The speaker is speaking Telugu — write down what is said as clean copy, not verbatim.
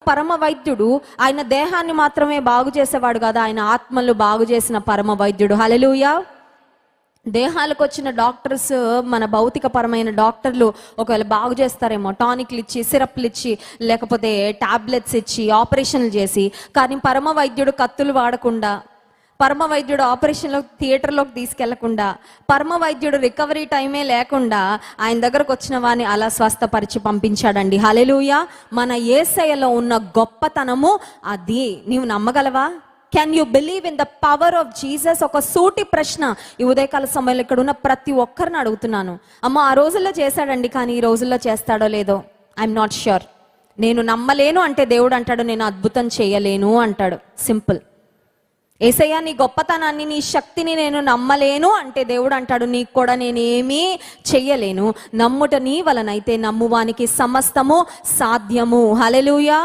పరమ వైద్యుడు ఆయన దేహాన్ని మాత్రమే బాగు చేసేవాడు కాదు, ఆయన ఆత్మలు బాగు చేసిన పరమ వైద్యుడు. హల్లెలూయా. దేహాలకు వచ్చిన డాక్టర్స్, మన భౌతిక పరమైన డాక్టర్లు ఒకవేళ బాగు చేస్తారేమో, టానిక్లు ఇచ్చి, సిరప్లు ఇచ్చి, లేకపోతే టాబ్లెట్స్ ఇచ్చి, ఆపరేషన్లు చేసి. కానీ పరమ వైద్యుడు కత్తులు వాడకుండా, పరమ వైద్యుడు థియేటర్లోకి తీసుకెళ్లకుండా, పరమ వైద్యుడు రికవరీ టైమే లేకుండా ఆయన దగ్గరకు వచ్చిన వారిని అలా స్వస్థపరిచి పంపించాడండి. హల్లెలూయా. మన యేసయ్యలో ఉన్న గొప్పతనము అది. నీవు నమ్మగలవా? Can you believe in the power of Jesus? ఒక సూటి ప్రశ్న ఈ ఉదయకాల సమయంలో ఇక్కడ ఉన్న ప్రతి ఒక్కరిని అడుగుతున్నాను. అమ్మ, ఆ రోజుల్లో చేశాడండి, కానీ ఈ రోజుల్లో చేస్తాడో లేదో ఐఎమ్ నాట్ ష్యూర్. నేను నమ్మలేను అంటే దేవుడు అంటాడు నేను అద్భుతం చేయలేను అంటాడు. సింపుల్. యేసయ్య నీ గొప్పతనాన్ని, నీ శక్తిని నేను నమ్మలేను అంటే దేవుడు అంటాడు నీకు కూడా నేనేమీ చెయ్యలేను. నమ్ముట నీ వలనైతే నమ్మువానికి సమస్తము సాధ్యము. హల్లెలూయా.